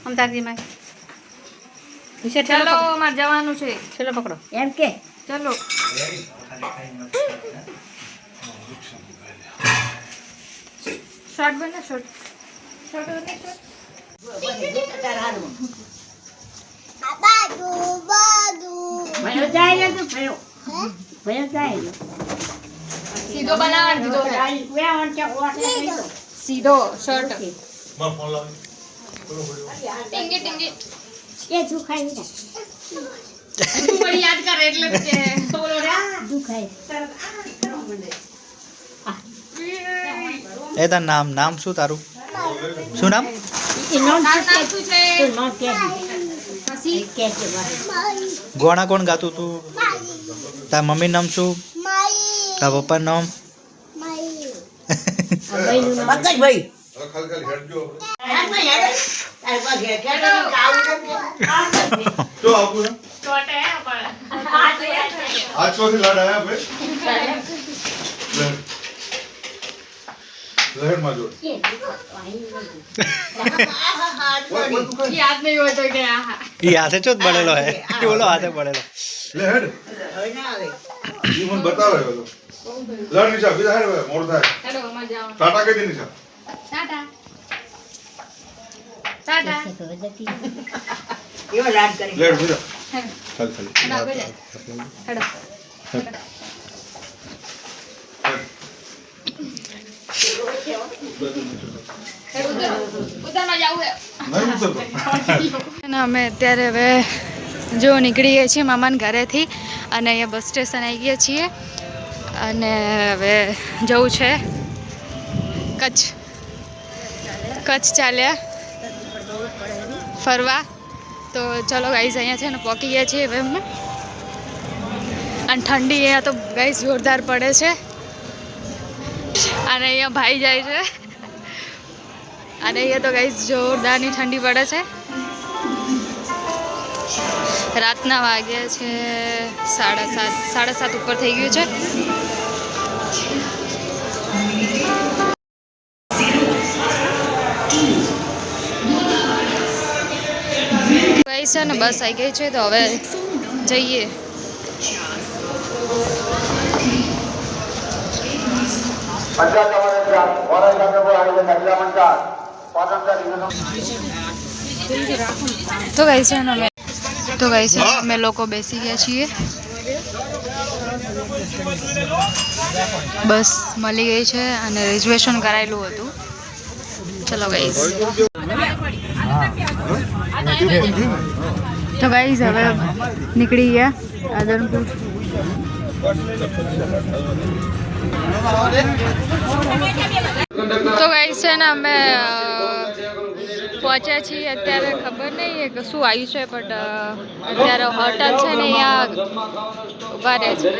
हम ताकि मैं चलो मार जवानु छे चलो पकड़ो एम के चलो शॉर्ट बना शॉर्ट शॉर्ट बना शॉर्ट भयो जाएगा तो भयो भयो जाएगा सीधो बनावा दीदो वे और क्या हुआ है सीधो शर्ट मां फोन लाओ टिंगे टिंगे ये दुखाई ना तू बड़ी याद कर એટલે કે બોલો રે दुखाई એ તાર નામ શું તારું શું નામ શું છે नो के પછી के ગોણા કોણ ગાતું તું તાર મમ્મી નામ શું તાર પપ્પા નામ पकड़ भाई ખાલી ખાલી હેડ જો तो आपको ना छोटे है पर आज तो से लड़ आया भाई लहर माजो याद नहीं होता क्या એ હાથે ચોથ બળેલો હે એ ઓલો હાથે બળેલો लहर ये मन बतावे तो लड़ नीचा बिधा है मोड़ था चलो मत जाओ टाटा के दिन नीचा टाटा टाटा ये लाड करेंगे लड़ बिधा खाली खाली हेडो उधर में जाऊ है नहीं उतर અને અમે અત્યારે હવે જો નીકળી ગયા છીએ મામાના ઘરેથી અને અહીંયા બસ સ્ટેશન આવી ગયા છીએ અને હવે જવું છે કચ્છ ચાલ્યા ફરવા તો ચલો ગાઈઝ અહીંયા છે ને પહોંચી ગયા છીએ હવે અમે અને ઠંડી અહીંયા તો ગાઈઝ જોરદાર પડે છે અને અહીંયા ભાઈ જાય છે અને અહીંયા તો ગાઈઝ જોરદારની ઠંડી પડે છે રાતના વાગ્યા છે 7:30 ઉપર થઈ ગયું છે ગઈ છે ને બસ આવી ગઈ છે તો હવે જઈએ તો ગઈ છે ને અમે લોકો બેસી ગયા છીએ બસ મળી ગઈ છે અને રિઝર્વેશન કરાયેલું હતું ચલો ગાઈઝ તો ગાઈઝ હવે નીકળી ગયા આદરપુર તો ગાઈઝ છે ને અમે પહોંચ્યા છીએ અત્યારે ખબર નહીં કે શું આવ્યું છે બટ અત્યારે હોટલ છે ને અહીંયા ઉભા રહે છે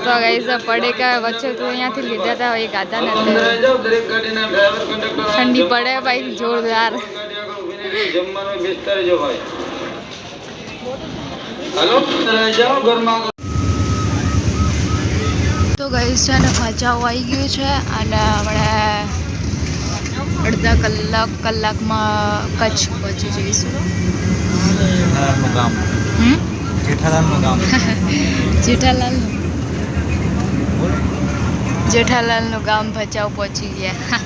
તો ગાઈઝ પડેકા વચ્ચે તો અહીંયાથી લીધા હતા એ ગાતા નથી ઠંડી પડે ભાઈ જોરદાર તો ગાઈઝ છે ને ભચાઉ આવી ગયું છે અને આપણે અડધા કલાકમાં કચ્છ પહોંચી જઈશું જેઠાલાલનું ગામ ભચાઉ પહોંચી ગયા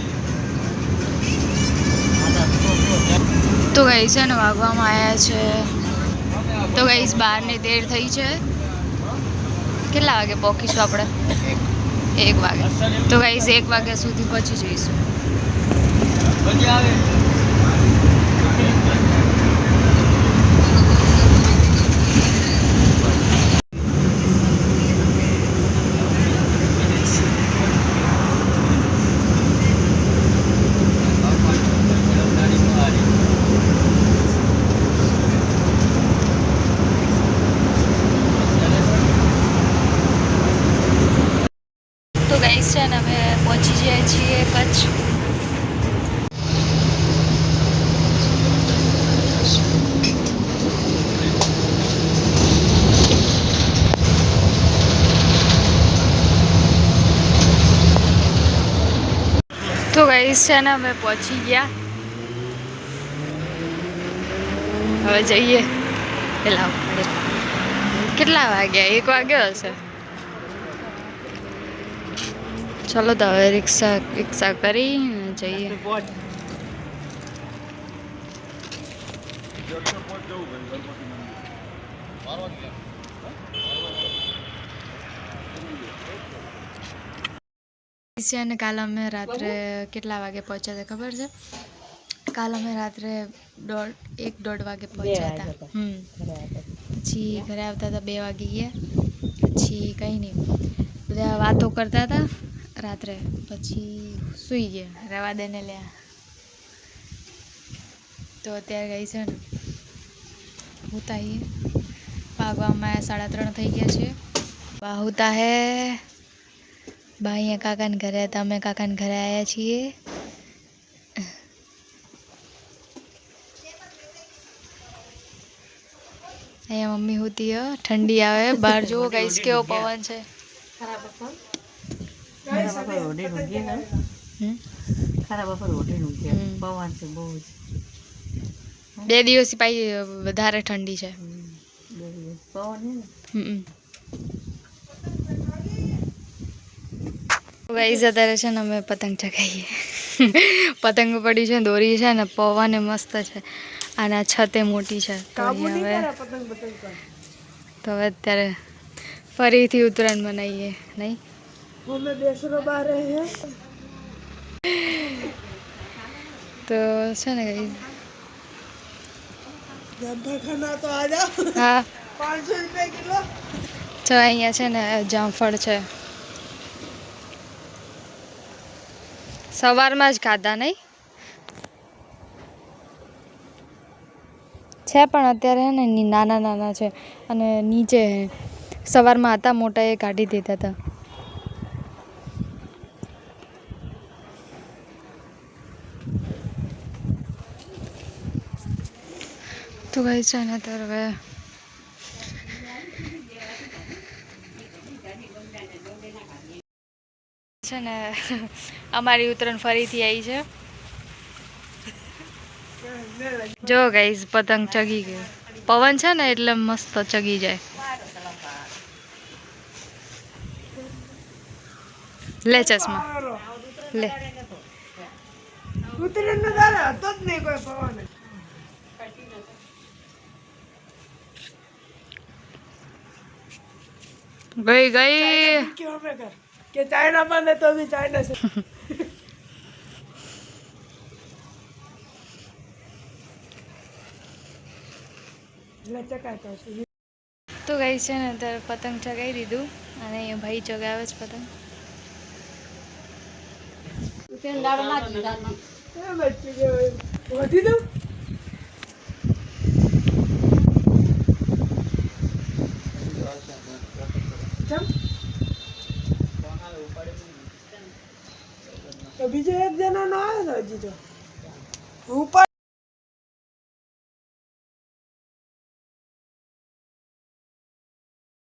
તો ગઈ છે ને વાગવામાં આવ્યા છે તો ગઈ 12ની દેર થઈ છે કેટલા વાગે પહોંચીશું આપણે 1 વાગે તો ગઈ 1 વાગ્યા સુધી પહોંચી જઈશું તો ગાઈસ છે ને અમે પહોંચી ગયા છીએ કચ્છ તો ગાઈસ છે ને અમે પહોંચી ગયા, હવે જઈએ. પેલા કેટલા વાગ્યા? 1 વાગ્યો હશે. ચલો તો હવે રિક્ષા કરી જઈએ. અને કાલ અમે રાત્રે કેટલા વાગે પહોંચ્યા હતા ખબર છે? કાલ અમે રાત્રે 1-1:30 વાગે પહોંચ્યા હતા. પછી ઘરે આવતા હતા 2 વાગી ગયા. પછી કંઈ નહીં, બધા વાતો કરતા હતા રાત્રે. પછી સૂઈ ગયા, રહેવા દેને લ્યા. તો અત્યારે ગઈ છે ને હોતા હી ભાગવામાં 3:30 થઈ ગયા છે. હોતા હે બા અહીંયા કાકાને ઘરે હતા, અમે કાકાને ઘરે આવ્યા છીએ. અહીંયા મમ્મી હોતી હે, ઠંડી આવે બહાર. જુઓ ગાઈસ કેવો પવન છે. બે દિવસથી પાછી વધારે ઠંડી છે. ગાઈસ અત્યારે છે ને અમે પતંગ ચગાવીએ. પતંગ પડી છે, દોરી છે ને, પવન મસ્ત છે. અને છતે મોટી છે. તો હવે અત્યારે ફરીથી ઉત્તરાયણ મનાવીએ નહીં. તો છે ને ગાઈસ હા 500 રૂપિયા કિલો. તો અહીંયા છે ને જામફળ છે, સવારમાં જ ખાધા નહીં છે, પણ અત્યારે હે ને નાના નાના છે. અને નીચે સવારમાં હતા મોટા, એ કાઢી દેતા હતા. તો ગઈ છે ને અત્યારે હવે છે ને અમારી ઉત્તરાયણ ફરીથી આવી છે. જો ગાઈસ પતંગ ચગી ગયો. પવન છે ને એટલે મસ્ત ચગી જાય. લે ચશ્મા લે. ગઈ કે ચાઇના માં તો भी ચાઇના से તો ગઈ છે ને ત્યારે પતંગ ચગાવી દીધું. અને અહીંયા ભાઈ ચગાવે છે પતંગ. બીજો એક જણા નો આવે છે હજી તો ઉપર